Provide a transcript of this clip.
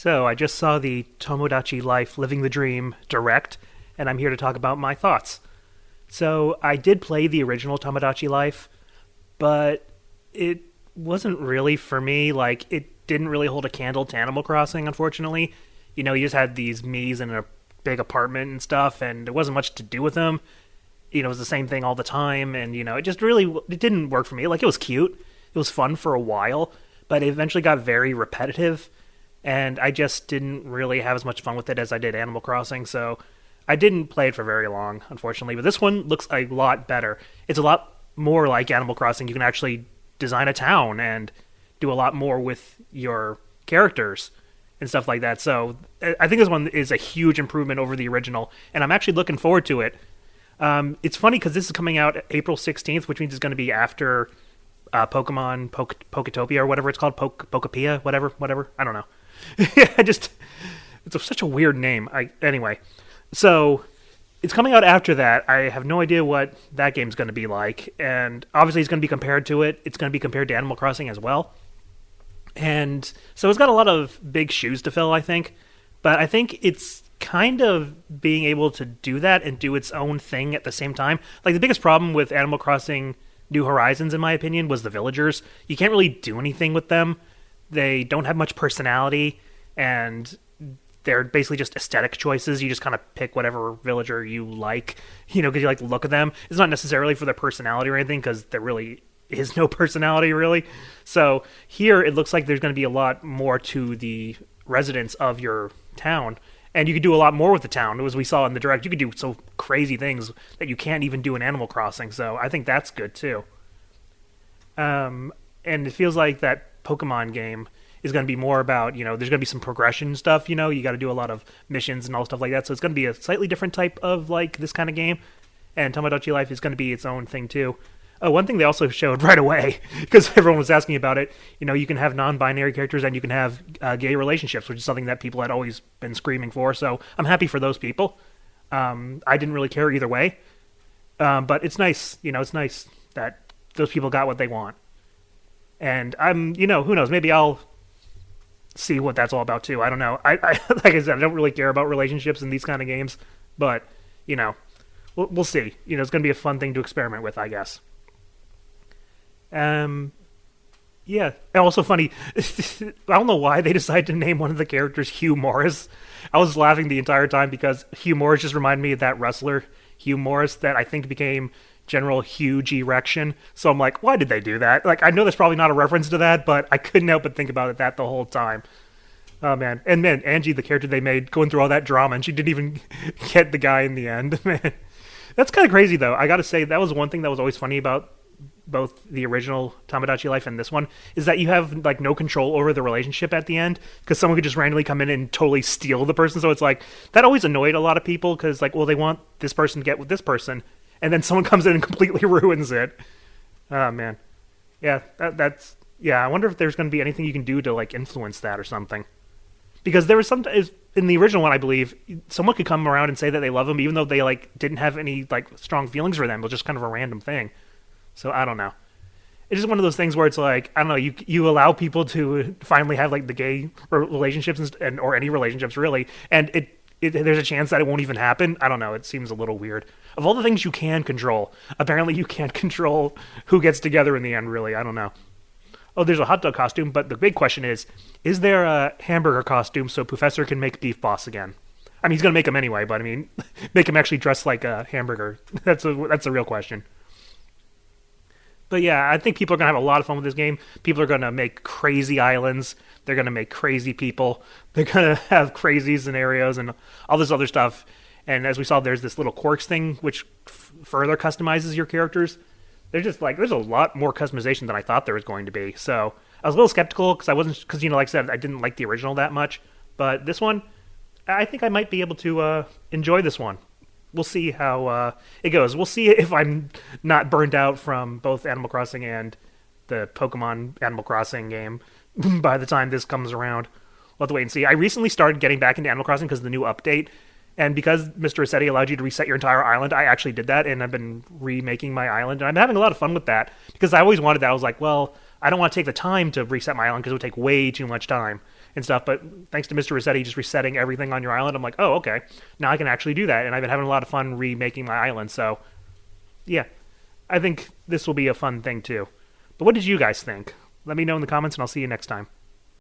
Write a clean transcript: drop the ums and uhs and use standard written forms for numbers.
So, I just saw the Tomodachi Life Living the Dream direct, and I'm here to talk about my thoughts. So, I did play the original Tomodachi Life, but it wasn't really for me. Like, it didn't really hold a candle to Animal Crossing, unfortunately. You just had these Miis in a big apartment and stuff, and there wasn't much to do with them. It was the same thing all the time, and, it just really, it didn't work for me. Like, it was cute. It was fun for a while, but it eventually got very repetitive, and I just didn't really have as much fun with it as I did Animal Crossing, so I didn't play it for very long, unfortunately. But this one looks a lot better. It's a lot more like Animal Crossing. You can actually design a town and do a lot more with your characters and stuff like that. So I think this one is a huge improvement over the original, and I'm actually looking forward to it. It's funny because this is coming out April 16th, which means it's going to be after Pokemon Poketopia or whatever it's called, Pokepia, whatever. I don't know. It's such a weird name. Anyway, so it's coming out after that. I have no idea what that game's going to be like, and obviously it's going to be compared to it. It's going to be compared to Animal Crossing as well, and so it's got a lot of big shoes to fill, I think. But I think it's kind of being able to do that and do its own thing at the same time. Like, the biggest problem with Animal Crossing New Horizons, in my opinion, was the villagers. You can't really do anything with them. They don't have much personality, and they're basically just aesthetic choices. You just kind of pick whatever villager you like, because you like the look of them. It's not necessarily for their personality or anything, because there really is no personality, really. So here, it looks like there's going to be a lot more to the residents of your town, and you could do a lot more with the town. As we saw in the direct, you could do so crazy things that you can't even do in Animal Crossing, so I think that's good, too. And it feels like that Pokemon game is going to be more about, there's going to be some progression stuff, you got to do a lot of missions and all stuff like that, so it's going to be a slightly different type of, this kind of game, and Tomodachi Life is going to be its own thing, too. Oh, one thing they also showed right away, because everyone was asking about it, you can have non-binary characters and you can have gay relationships, which is something that people had always been screaming for, so I'm happy for those people. I didn't really care either way, but it's nice, it's nice that those people got what they want. And who knows, maybe I'll see what that's all about too. I don't know. I like I said, I don't really care about relationships in these kind of games, but, we'll see. It's going to be a fun thing to experiment with, I guess. Yeah, and also funny, I don't know why they decided to name one of the characters Hugh Morris. I was laughing the entire time because Hugh Morris just reminded me of that wrestler, Hugh Morris, that I think became General Huge Erection. So I'm like, why did they do that? Like, I know that's probably not a reference to that, but I couldn't help but think about that the whole time. Oh, man. And, man, Angie, the character they made, going through all that drama, and she didn't even get the guy in the end. Man, that's kind of crazy, though. I gotta say, that was one thing that was always funny about both the original Tomodachi Life and this one, is that you have, no control over the relationship at the end, because someone could just randomly come in and totally steal the person. So it's that always annoyed a lot of people, because, they want this person to get with this person, and then someone comes in and completely ruins it. Oh, man. Yeah, that's... Yeah, I wonder if there's going to be anything you can do to, influence that or something. Because there was some... In the original one, I believe, someone could come around and say that they love them, even though they, didn't have any, strong feelings for them. It was just kind of a random thing. So, I don't know. It's just one of those things where it's I don't know, you allow people to finally have, the gay relationships or any relationships, really, and there's a chance that it won't even happen. I don't know. It seems a little weird. Of all the things you can control, apparently you can't control who gets together in the end, really. I don't know. Oh, there's a hot dog costume, but the big question is there a hamburger costume so Professor can make Beef Boss again? I mean, he's going to make him anyway, but make him actually dress like a hamburger. That's a real question. But yeah, I think people are going to have a lot of fun with this game. People are going to make crazy islands. They're going to make crazy people. They're going to have crazy scenarios and all this other stuff. And as we saw, there's this little quirks thing, which further customizes your characters. They're just there's a lot more customization than I thought there was going to be. So I was a little skeptical because like I said, I didn't like the original that much. But this one, I think I might be able to enjoy this one. We'll see how it goes. We'll see if I'm not burned out from both Animal Crossing and the Pokemon Animal Crossing game by the time this comes around. We'll have to wait and see. I recently started getting back into Animal Crossing because of the new update. And because Mr. Rossetti allowed you to reset your entire island, I actually did that, and I've been remaking my island. And I'm having a lot of fun with that because I always wanted that. I was like, well, I don't want to take the time to reset my island because it would take way too much time. and stuff. But thanks to Mr. Rossetti just resetting everything on your island, I'm like, oh, okay, now I can actually do that. And I've been having a lot of fun remaking my island. So, yeah, I think this will be a fun thing too. But what did you guys think? Let me know in the comments, and I'll see you next time.